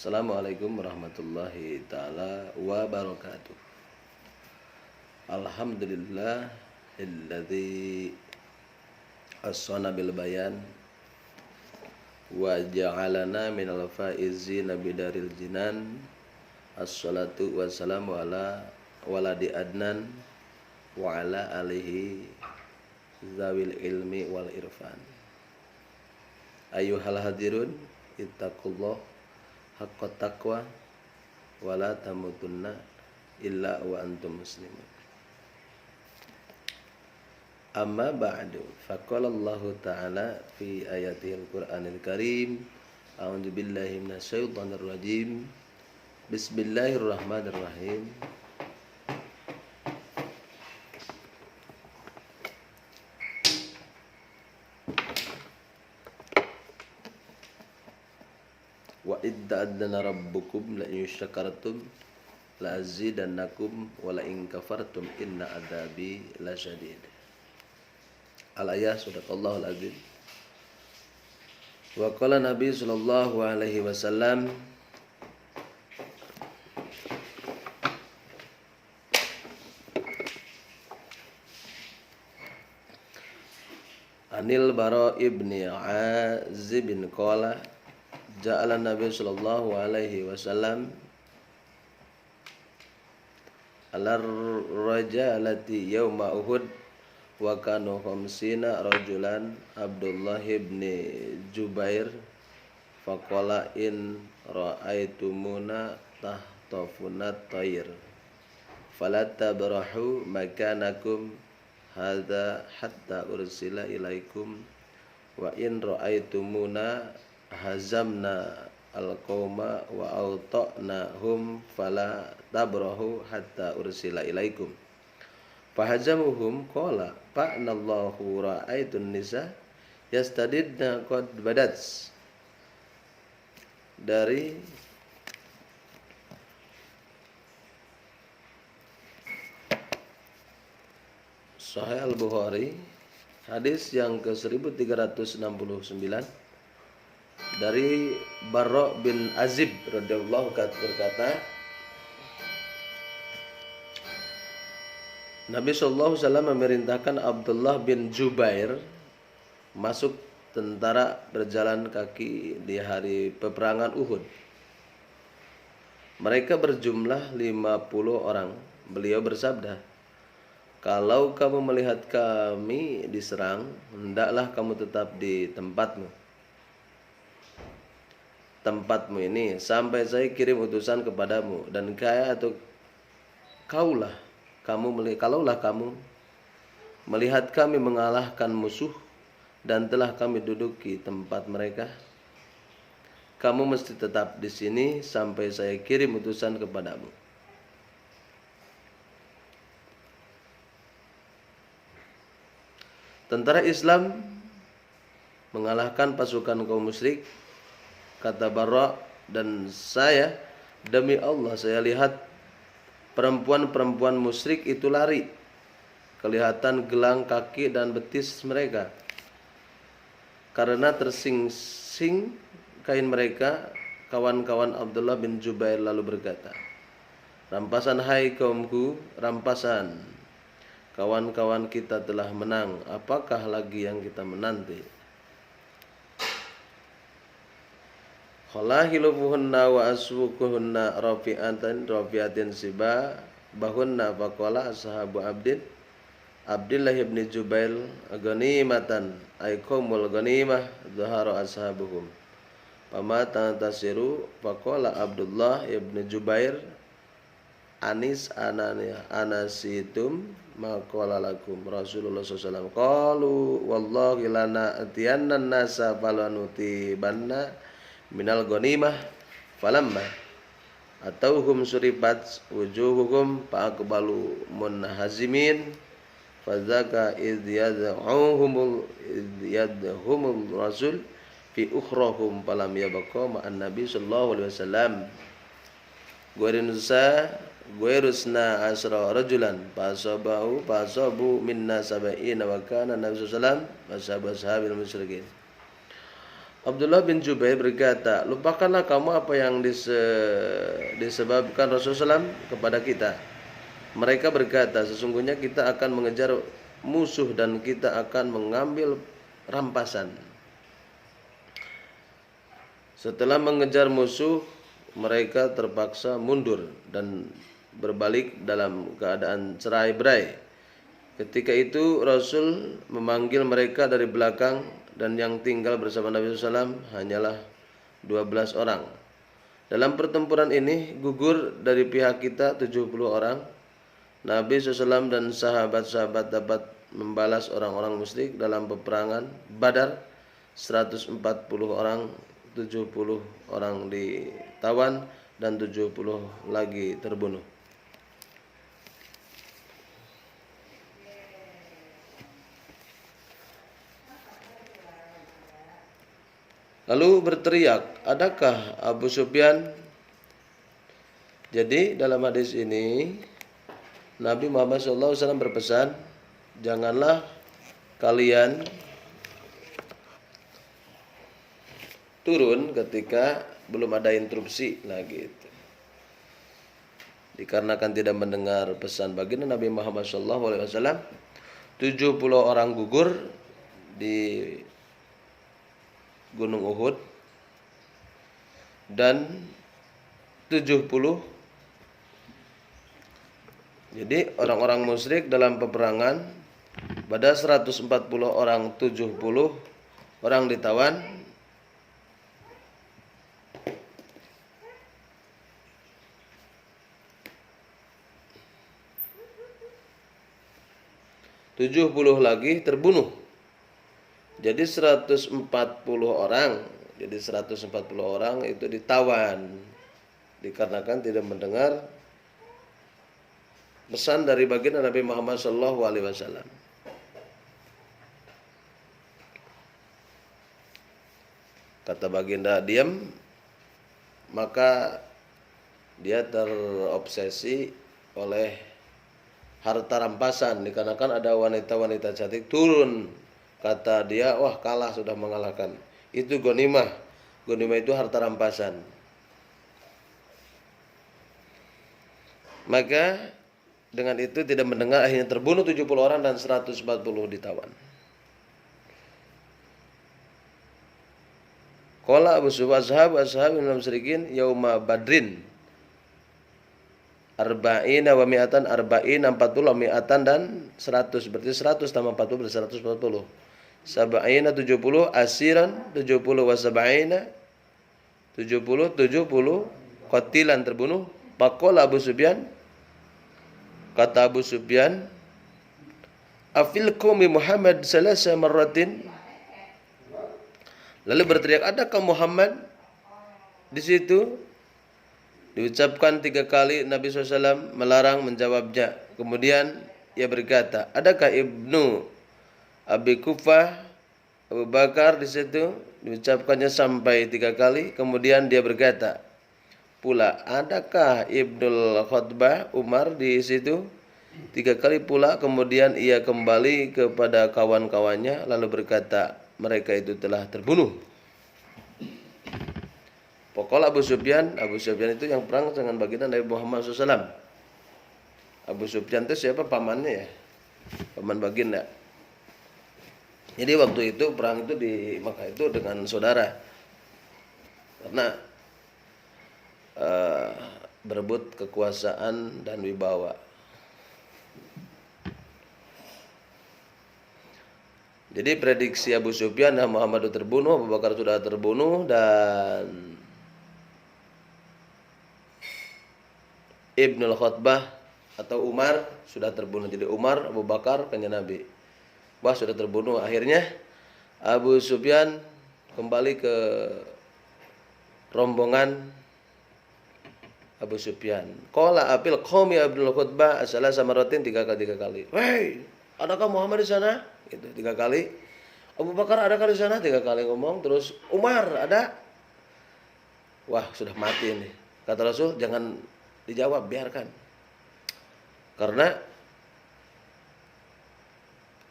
Assalamualaikum warahmatullahi ta'ala wabarakatuh. Alhamdulillah alladzi as-sana bil bayan wa ja'alana minal faizina bidaril jinan. Assalatu wassalamu ala waladi adnan wa ala alihi zawil ilmi wal irfan. Ayyuhal hadirun ittaqullah haqqa taqwa wa la tamutunna illa wa antum muslimun. Amma ba'du, faqala Allah ta'ala fi ayatihil Qur'anil Karim, a'udzu billahi minasyaitonir rajim. Bismillahirrahmanirrahim. Wa idza adana rabbukum la in syakartum la azidannakum wa la in kafartum inna adzabi lasyadid. Al-ayah sadaqallahul azim. Wa qala Nabi sallallahu alaihi wasallam, Anil Bara ibni Azib bin qala ja'ala Nabi sallallahu alaihi wasallam alar rajalati yawma Uhud wa kanu khamsina rajulan Abdullah ibn Jubair faqala in ra'aitumuna tahtafuna tayr fala tabrahu makanakum hadza hatta ursila ilaikum wa in ra'aitumuna hazamna al-qauma wa awta'nahum fala tabrahu hatta ursila ilaikum. Fahazamuhum qala fa'nallahu ra'aitun nisa yastadidna qad badats. Dari Sahih Al-Bukhari, hadis yang ke-1369 dari Bara bin Azib radhiyallahu anhu berkata, Nabi SAW memerintahkan Abdullah bin Jubair masuk tentara berjalan kaki di hari peperangan Uhud. Mereka berjumlah 50 orang. Beliau bersabda, kalau kamu melihat kami diserang, hendaklah kamu tetap di tempatmu. Tempatmu ini sampai saya kirim utusan kepadamu, dan kalaulah kamu melihat kami mengalahkan musuh dan telah kami duduki tempat mereka, kamu mesti tetap di sini sampai saya kirim utusan kepadamu. Tentara Islam mengalahkan pasukan kaum musyrik, kata Bara, dan saya, demi Allah, saya lihat perempuan-perempuan musyrik itu lari. Kelihatan gelang kaki dan betis mereka karena tersing-sing kain mereka. Kawan-kawan Abdullah bin Jubair lalu berkata, rampasan hai kaumku, rampasan. Kawan-kawan kita telah menang, apakah lagi yang kita menanti? Khalahilufuhunna wa aswukuhunna rafi'atin siba bahunna faqala ashabu Abdullah ibn Jubair ghanimatan ay qaumul ghanimah dhahara ashabuhum fama tantasiru faqala Abdullah ibn Jubair anasitum maqala lakum Rasulullah SAW qalu wallahi lana atiyanna nasa falanuti banna minal ghanimah falamma atauhum suribat wujuhuhum faqbalu munhazimin fadzaka idh yad'uhumul rasul fi ukhrahum falam yabqa ma'an nabi sallallahu alaihi wasallam Guirusna asra rajulan fasabu minna sab'ina wa kana nabi sallallahu alaihi wasallam ashabil musyrikin. Abdullah bin Jubair berkata, lupakanlah kamu apa yang disebabkan Rasulullah SAW kepada kita. Mereka berkata, sesungguhnya kita akan mengejar musuh dan kita akan mengambil rampasan. Setelah mengejar musuh, mereka terpaksa mundur dan berbalik dalam keadaan cerai-berai. Ketika itu Rasul memanggil mereka dari belakang dan yang tinggal bersama Nabi SAW hanyalah 12 orang. Dalam pertempuran ini gugur dari pihak kita 70 orang. Nabi SAW dan sahabat-sahabat dapat membalas orang-orang musyrik dalam peperangan Badar. 140 orang, 70 orang ditawan dan 70 lagi terbunuh. Lalu berteriak, adakah Abu Sufyan? Jadi dalam hadis ini Nabi Muhammad SAW berpesan, janganlah kalian turun ketika belum ada interupsi lagi. Dikarenakan tidak mendengar pesan baginda Nabi Muhammad SAW, 70 orang gugur di Gunung Uhud dan 70, jadi orang-orang musyrik dalam peperangan pada 140 orang, 70 orang ditawan. Tujuh puluh lagi terbunuh. Jadi 140 orang, jadi 140 orang itu ditawan dikarenakan tidak mendengar pesan dari baginda Nabi Muhammad SAW. Kata baginda diam, maka dia terobsesi oleh harta rampasan dikarenakan ada wanita-wanita cantik turun. Kata dia, wah kalah, sudah mengalahkan. Itu ghanimah. Ghanimah itu harta rampasan. Maka dengan itu tidak mendengar, akhirnya terbunuh 70 orang dan 140 ditawan. Qala Abu Sufyan ashab minal musyrikin yauma badrin arba'ina wa mi'atan, arba'in 40 mi'atan dan 100, berarti 100 tambah 40 berarti 140. Sab'ina 70, asiran 70 wa sab'ina 70 qatilan terbunuh. Faqala Abu Sufyan, kata Abu Sufyan, afil qaumi Muhammad salasa marratin, lalu berteriak, adakah Muhammad di situ? Diucapkan 3 kali, Nabi SAW melarang menjawabnya. Kemudian ia berkata, adakah Ibnu Abi Kufah, Abu Bakar di situ? Diucapkannya sampai 3 kali. Kemudian dia berkata pula, adakah Ibnul Khutbah, Umar di situ? 3 kali pula. Kemudian ia kembali kepada kawan-kawannya lalu berkata, mereka itu telah terbunuh. Pokoknya Abu Sufyan itu yang perang dengan baginda Nabi Muhammad SAW. Abu Sufyan itu siapa? Pamannya ya, paman baginda. Jadi waktu itu perang itu di Makkah itu dengan saudara, karena berebut kekuasaan dan wibawa. Jadi prediksi Abu Sufyan, Muhammad itu terbunuh, Abu Bakar sudah terbunuh, dan Ibnul Khutbah atau Umar sudah terbunuh. Jadi Umar, Abu Bakar, kanjeng Nabi, wah sudah terbunuh. Akhirnya Abu Sufyan kembali ke rombongan Abu Sufyan. Qala apil qaumi Abdul Khutbah asala samaratin 3 kali. Hei, adakah Muhammad di sana? Itu 3 kali. Abu Bakar adakah di sana? 3 kali ngomong. Terus Umar ada? Wah, sudah mati ini. Kata Rasul, jangan dijawab, biarkan. Karena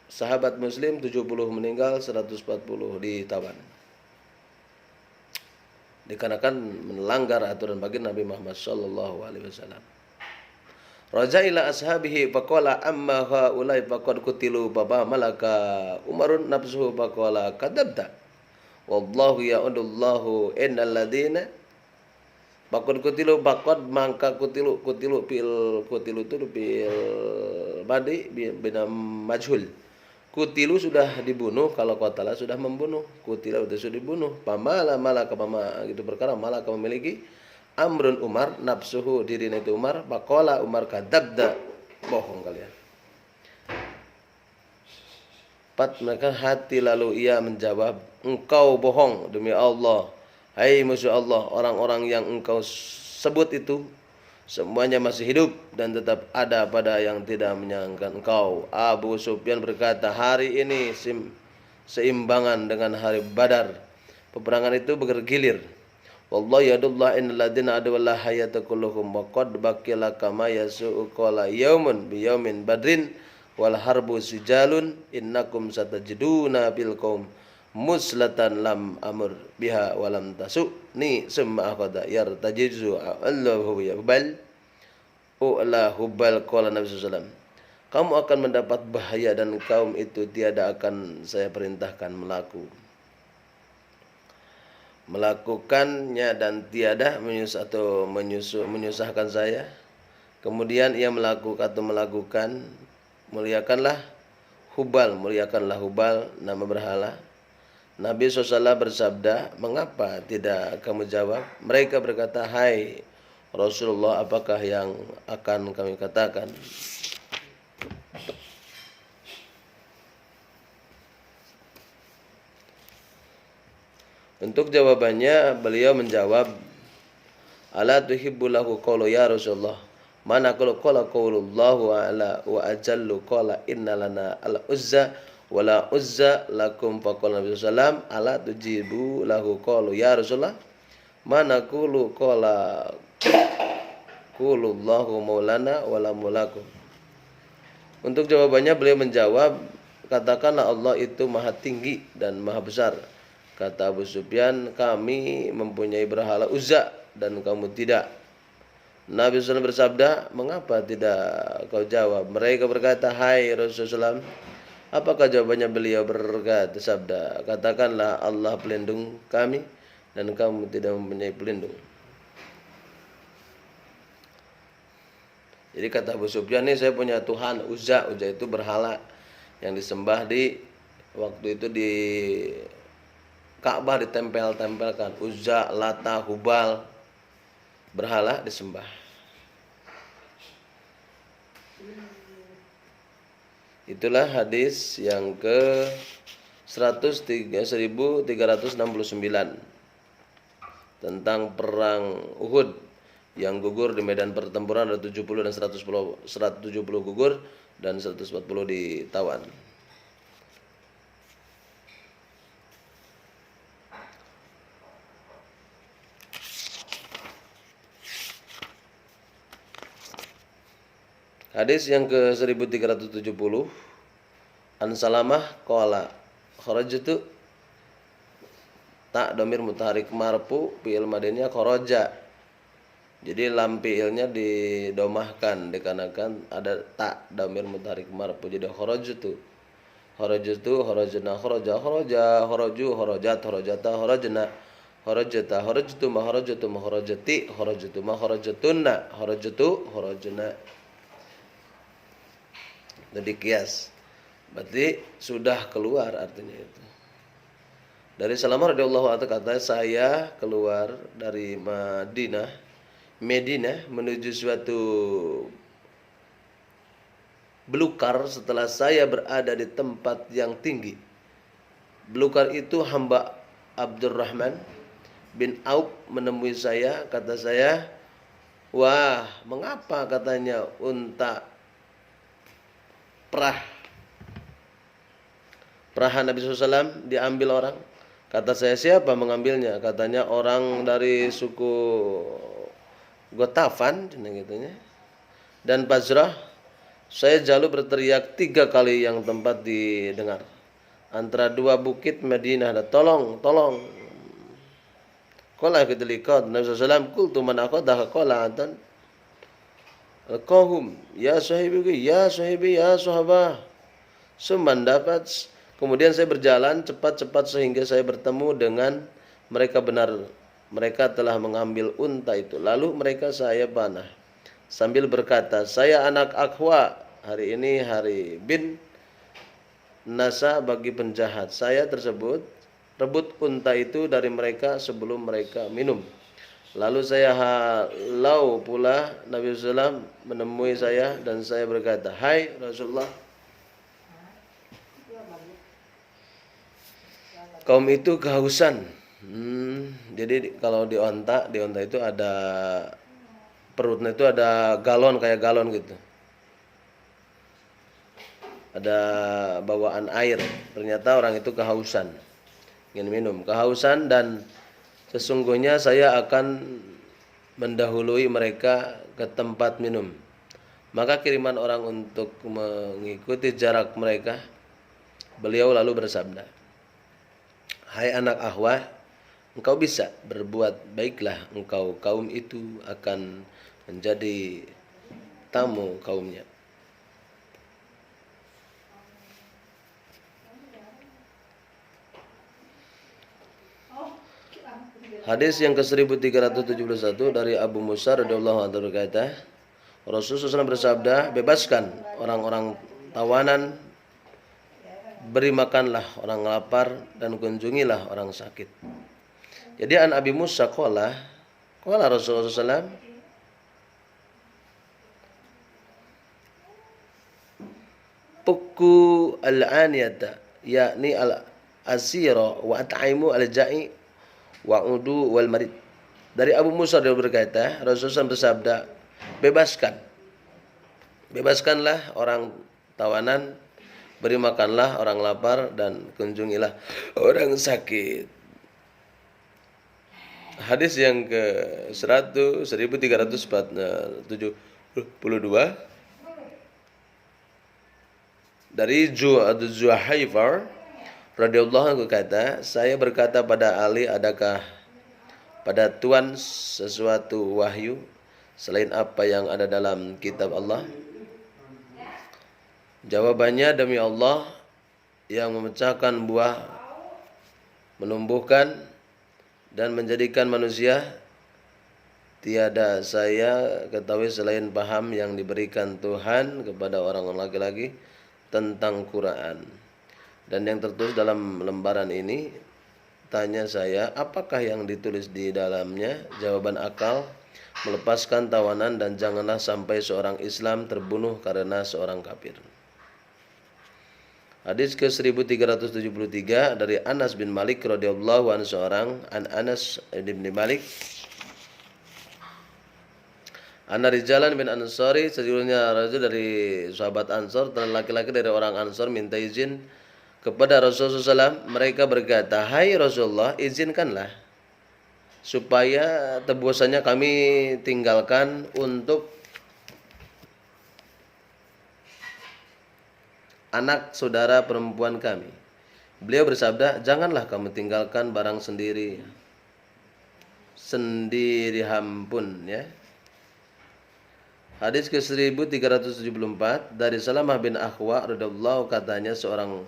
sahabat muslim 70 meninggal, 140 ditawan. dikarenakan melanggar aturan baginda Nabi Muhammad sallallahu alaihi wasallam. Raja ila ashabihi faqala amma haulai faqad kutilu baba malaka Umarun nafsuhu faqala kadabta wallahu ya'udullahu innal ladina faqad kutilu faqad mangka kutilu itu bil badi bina majhul. Kutilu sudah dibunuh, kalau qatala sudah membunuh, kutila itu sudah dibunuh. Pamala malaka gitu perkara malaka memiliki Amrun Umar nafsuhu dirinya itu Umar, faqala Umar kadzabda, bohong kalian. Maka hati lalu ia menjawab, engkau bohong demi Allah. Hai musuh Allah, orang-orang yang engkau sebut itu semuanya masih hidup dan tetap ada pada yang tidak menyangka engkau. Abu Sufyan berkata, hari ini seimbangan dengan hari Badar. Peperangan itu bergilir. Wallahi yadullah innal ladina adawallah hayata kulluhum wa qad baqila kama yasu'u qala yaumun bi yaumin badrin wal harbu sijalun innakum satajiduna bil qaum muslatan lam amur biha walam tasukni summa akhada yartajizu Allahu yaqbal u'la hubal qala Nabi sallallahu. Kamu akan mendapat bahaya dan kaum itu tiada akan saya perintahkan melakukannya dan tiada menyusahkan saya. Kemudian ia melakukan muliakanlah Hubal nama berhala. Nabi SAW bersabda, mengapa tidak kamu jawab? Mereka berkata, hai Rasulullah, apakah yang akan kami katakan? Untuk jawabannya beliau menjawab, ala tuhibbu lahu qawlu ya Rasulullah. Mana qala qaulullahu ala wa ajallu qala inna lana al-uzza wala uzza lakum faqala Nabi sallam ala tujibu lahu qalu ya Rasulullah mana qala qulullahu maulana wala mulakum. Untuk jawabannya beliau menjawab, katakanlah Allah itu maha tinggi dan maha besar. Kata Abu Sufyan, kami mempunyai berhala Uzza dan kamu tidak. Nabi SAW bersabda, mengapa tidak kau jawab? Mereka berkata, hai Rasulullah, apakah jawabannya? Beliau berkata, sabda, katakanlah Allah pelindung kami dan kamu tidak mempunyai pelindung. Jadi kata Abu Sufyan, ini saya punya Tuhan Uzza. Uzza itu berhala yang disembah di waktu itu di Ka'bah, ditempel-tempelkan Uzza, Lata, Hubal, berhala disembah. Itulah hadis yang ke 1369 tentang perang Uhud yang gugur di medan pertempuran, ada 70 dan 170 gugur dan 140 ditawan. Hadis yang ke 1370, An Salamah qala kharajtu, tak domir mutaharik marfu fi'il madaniya kharaja. Jadi lam fi'ilnya didomahkan dikarenakan ada tak domir mutaharik marfu. Jadi kharajtu, kharajna, kharaju, kharajat, kharajata, kharajna, kharajata, kharajtu, kharajatu, kharajati, kharajtu, kharajatunna, kharajtu, kharajna. Jadi kias, berarti sudah keluar artinya itu. Dari Salamah radhiyallahu anhu kata, saya keluar dari Medina menuju suatu belukar setelah saya berada di tempat yang tinggi. Belukar itu hamba Abdurrahman bin Auf menemui saya, kata saya, wah mengapa katanya unta perahan Nabi SAW diambil orang. Kata saya, siapa mengambilnya? Katanya orang dari suku Gotafan gitunya. Dan Bajrah. Saya jalu berteriak 3 kali yang tempat didengar antara 2 bukit Madinah. Tolong, tolong. Qala ketika liqad Nabi sallallahu qultu man aqadaha qala atan alqahum ya sahibi ya sahibi ya sahabah. Dapat. Kemudian saya berjalan cepat-cepat sehingga saya bertemu dengan mereka mereka telah mengambil unta itu. Lalu mereka saya panah sambil berkata, saya anak Akhwa, hari ini hari bin nasa bagi penjahat. Saya tersebut rebut unta itu dari mereka sebelum mereka minum. Lalu saya halau pula Nabi SAW menemui saya dan saya berkata, hai Rasulullah, kaum itu kehausan. Jadi kalau di onta itu ada perutnya itu ada galon kayak galon gitu. Ada bawaan air. Ternyata orang itu kehausan. Ingin minum, kehausan, dan sesungguhnya saya akan mendahului mereka ke tempat minum. Maka kiriman orang untuk mengikuti jarak mereka. Beliau lalu bersabda, hai anak Ahwah, engkau bisa berbuat baiklah, engkau kaum itu akan menjadi tamu kaumnya. Hadis yang ke-1371 dari Abu Musa radhiyallahu anhu berkata, Rasulullah SAW bersabda, bebaskan orang-orang tawanan, beri makanlah orang lapar, dan kunjungilah orang sakit. Jadi an Abi Musa qala Rasulullah SAW, Pukku al-aniyata, yakni al-asira wa at'imu al-ja'i wa'udu wal marid. Dari Abu Musa dia berkata, Rasulullah bersabda, bebaskanlah orang tawanan, beri makanlah orang lapar, dan kunjungilah orang sakit. Hadis yang ke 1372 dari Zuhaifar radhiyallahu anhu kata, saya berkata pada Ali, adakah pada Tuhan sesuatu wahyu selain apa yang ada dalam kitab Allah? Jawabannya, demi Allah yang memecahkan buah, menumbuhkan dan menjadikan manusia, tiada saya ketahui selain paham yang diberikan Tuhan kepada orang laki-laki tentang Quran. Dan yang tertulis dalam lembaran ini, tanya saya, apakah yang ditulis di dalamnya? Jawaban akal, melepaskan tawanan dan janganlah sampai seorang Islam terbunuh karena seorang kafir. Hadis ke-1373 dari Anas bin Malik radhiyallahu anhu, Anas bin Malik, Anna rijalan bin Ansari, sejujurnya rajul dari sahabat Ansor dan laki-laki dari orang Ansor minta izin kepada Rasulullah SAW. Mereka berkata, hai Rasulullah, izinkanlah supaya tebusannya kami tinggalkan untuk anak saudara perempuan kami. Beliau bersabda, janganlah kamu tinggalkan barang sendiri hampun, ya. Hadis ke-1374 dari Salamah bin Akhwa radhiyallahu, katanya seorang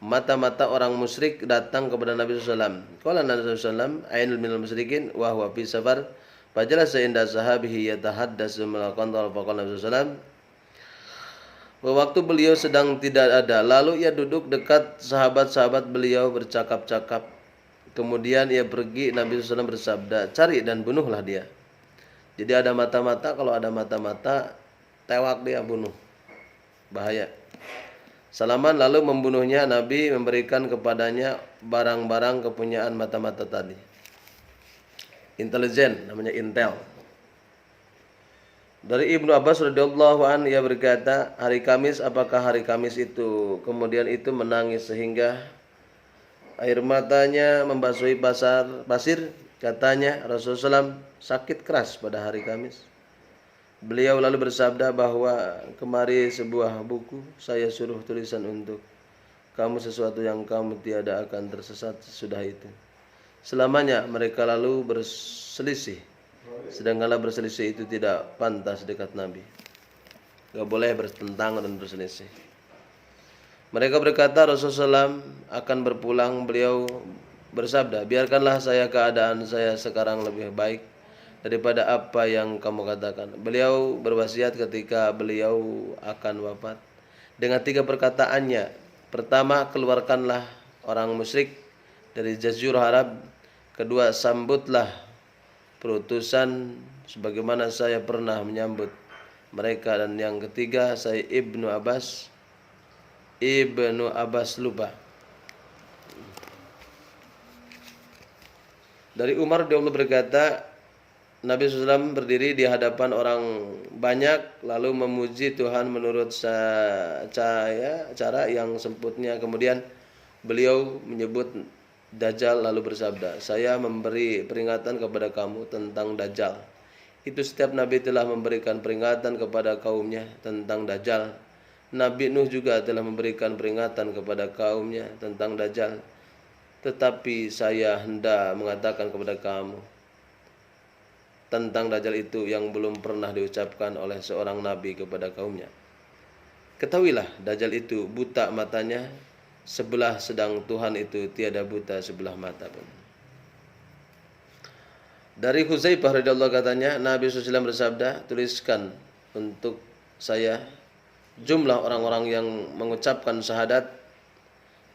mata-mata orang musyrik datang kepada Nabi SAW. Qala Nabi SAW, ainul minal musyrikin wa huwa fi safar, fajalasa inda sahabihi yatahaddatsu melakukan faqala Nabi SAW, waktu beliau sedang tidak ada, lalu ia duduk dekat sahabat-sahabat beliau bercakap-cakap. Kemudian ia pergi, Nabi SAW bersabda, cari dan bunuhlah dia. Jadi ada mata-mata, kalau ada mata-mata tewak dia, bunuh, bahaya. Salaman lalu membunuhnya. Nabi memberikan kepadanya barang-barang kepunyaan mata-mata tadi. Intelijen, namanya intel. Dari Ibnu Abbas radhiyallahu anhu, ia berkata, hari Kamis, apakah hari Kamis itu? Kemudian itu menangis sehingga air matanya membasahi pasir. Katanya Rasulullah SAW sakit keras pada hari Kamis. Beliau lalu bersabda bahwa kemari sebuah buku, saya suruh tulisan untuk kamu sesuatu yang kamu tiada akan tersesat sesudah itu. selamanya. Mereka lalu berselisih, sedangkanlah berselisih itu tidak pantas dekat Nabi. Gak boleh bertentangan dan berselisih. Mereka berkata Rasulullah SAW akan berpulang. Beliau bersabda, biarkanlah saya, keadaan saya sekarang lebih baik daripada apa yang kamu katakan. Beliau berwasiat ketika beliau akan wafat dengan 3 perkataannya. Pertama, keluarkanlah orang musyrik dari Jazirah Arab. Kedua, sambutlah perutusan sebagaimana saya pernah menyambut mereka. Dan yang ketiga, saya Ibnu Abbas lupa. Dari Umar radhiyallahu berkata, Nabi SAW berdiri di hadapan orang banyak lalu memuji Tuhan menurut cara yang sempurna. Kemudian beliau menyebut Dajjal lalu bersabda, saya memberi peringatan kepada kamu tentang Dajjal. Itu setiap Nabi telah memberikan peringatan kepada kaumnya tentang Dajjal. Nabi Nuh juga telah memberikan peringatan kepada kaumnya tentang Dajjal. Tetapi saya hendak mengatakan kepada kamu tentang Dajjal itu yang belum pernah diucapkan oleh seorang nabi kepada kaumnya. Ketahuilah, Dajjal itu buta matanya sebelah, sedang Tuhan itu tiada buta sebelah mata pun. Dari Huzaifah radhiyallahu katanya, Nabi SAW bersabda, tuliskan untuk saya jumlah orang-orang yang mengucapkan syahadat.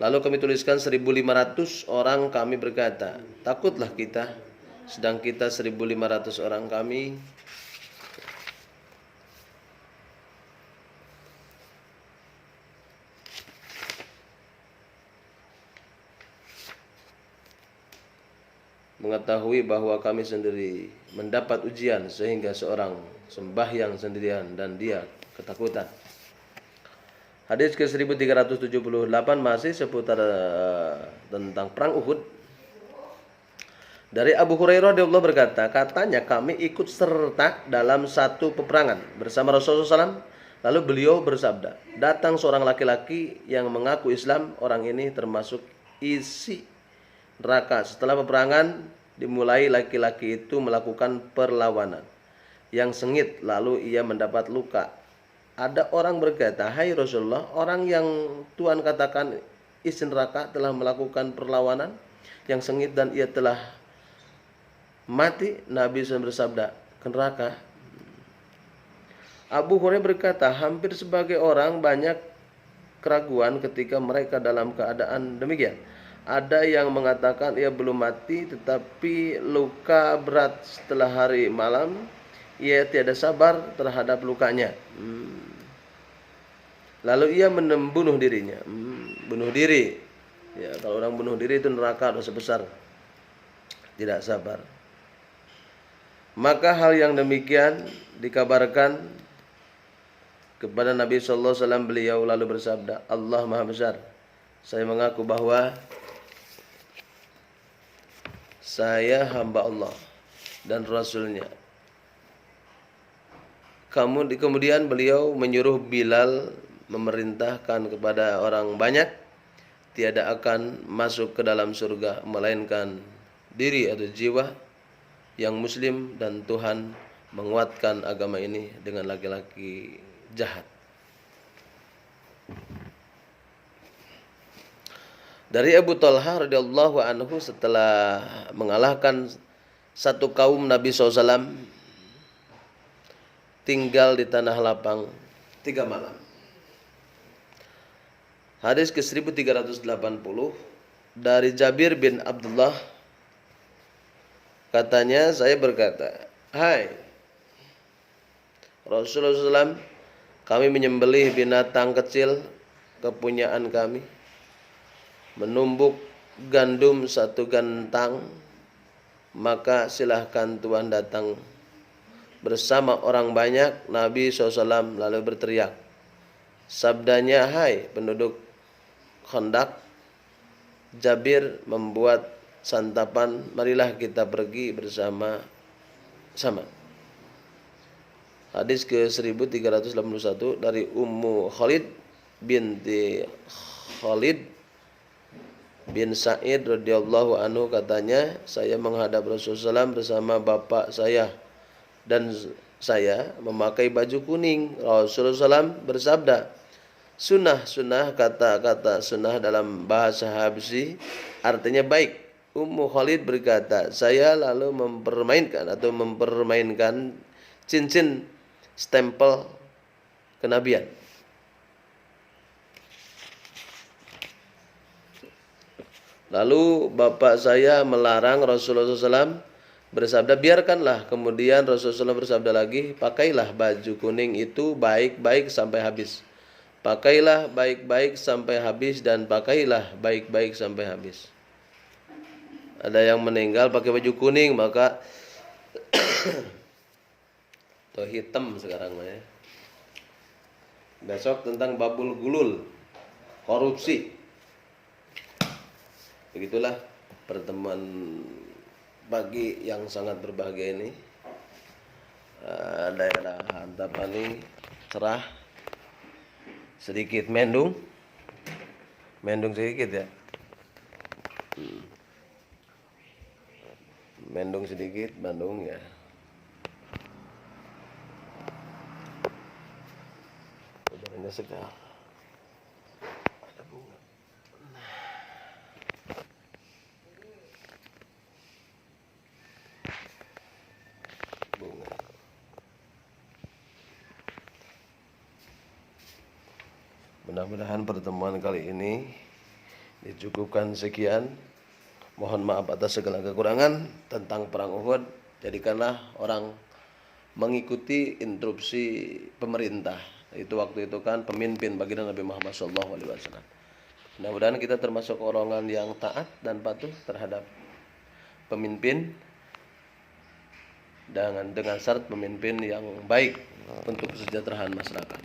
Lalu kami tuliskan 1.500 orang. Kami berkata, takutlah kita, sedang kita 1.500 orang. Kami mengetahui bahwa kami sendiri mendapat ujian sehingga seorang sembahyang sendirian dan dia ketakutan. Hadis ke 1378 masih seputar tentang perang Uhud. Dari Abu Hurairah radhiyallahu berkata, katanya kami ikut serta dalam satu peperangan bersama Rasulullah SAW. Lalu beliau bersabda, datang seorang laki-laki yang mengaku Islam. Orang ini termasuk isi neraka. Setelah peperangan dimulai, laki-laki itu melakukan perlawanan yang sengit, lalu ia mendapat luka. Ada orang berkata, hai Rasulullah, orang yang Tuhan katakan isi neraka telah melakukan perlawanan yang sengit dan ia telah mati. Nabi SAW bersabda, ke neraka. Abu Hurairah berkata, hampir sebagai orang banyak keraguan ketika mereka dalam keadaan demikian. Ada yang mengatakan ia belum mati tetapi luka berat. Setelah hari malam ia tiada sabar terhadap lukanya. Lalu ia membunuh dirinya. Bunuh diri. Ya, kalau orang bunuh diri itu neraka dosa besar. Tidak sabar. Maka hal yang demikian dikabarkan kepada Nabi sallallahu alaihi wasallam. Beliau lalu bersabda, Allah Maha Besar. Saya mengaku bahwa saya hamba Allah dan Rasulnya. Kemudian beliau menyuruh Bilal memerintahkan kepada orang banyak, tiada akan masuk ke dalam surga melainkan diri atau jiwa yang muslim, dan Tuhan menguatkan agama ini dengan laki-laki jahat. Dari Abu Talha radhiyallahu anhu, setelah mengalahkan satu kaum, Nabi SAW tinggal di tanah lapang 3 malam. Hadis ke 1380 dari Jabir bin Abdullah katanya, saya berkata, hai Rasulullah SAW, kami menyembelih binatang kecil kepunyaan kami, menumbuk gandum 1 gantang, maka silahkan Tuhan datang bersama orang banyak. Nabi SAW lalu berteriak, sabdanya, hai penduduk Khandaq, Jabir membuat santapan, marilah kita pergi bersama-sama. Hadis ke 1381 dari Ummu Khalid binti Khalid bin Sa'id radhiyallahu anhu katanya, saya menghadap Rasulullah SAW bersama bapak saya dan saya memakai baju kuning. Rasulullah SAW bersabda, sunnah, sunnah, kata-kata sunnah dalam bahasa Habsyi artinya baik. Ummu Khalid berkata, saya lalu mempermainkan cincin stempel kenabian. Lalu bapak saya melarang Rasulullah SAW bersabda, biarkanlah. Kemudian Rasulullah SAW bersabda lagi, pakailah baju kuning itu baik-baik sampai habis. Pakailah baik-baik sampai habis dan pakailah baik-baik sampai habis. Ada yang meninggal pakai baju kuning, maka atau hitam sekarang ya. Besok tentang babul gulul, korupsi. Begitulah pertemuan pagi yang sangat berbahagia ini. Daerah Antapani cerah, sedikit mendung sedikit ya, mendung sedikit Bandung ya. Udaranya segar. Ada bunga. Mudah-mudahan pertemuan kali ini dicukupkan sekian. Mohon maaf atas segala kekurangan tentang perang Uhud. Jadikanlah orang mengikuti instruksi pemerintah. Itu waktu itu kan pemimpin baginda Nabi Muhammad SAW. Mudah-mudahan kita termasuk golongan yang taat dan patuh terhadap pemimpin dengan syarat pemimpin yang baik untuk kesejahteraan masyarakat.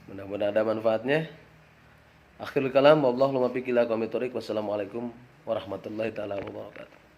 Mudah-mudahan ada manfaatnya. Akhirul kalam, wassalamualaikum warahmatullahi wabarakatuh.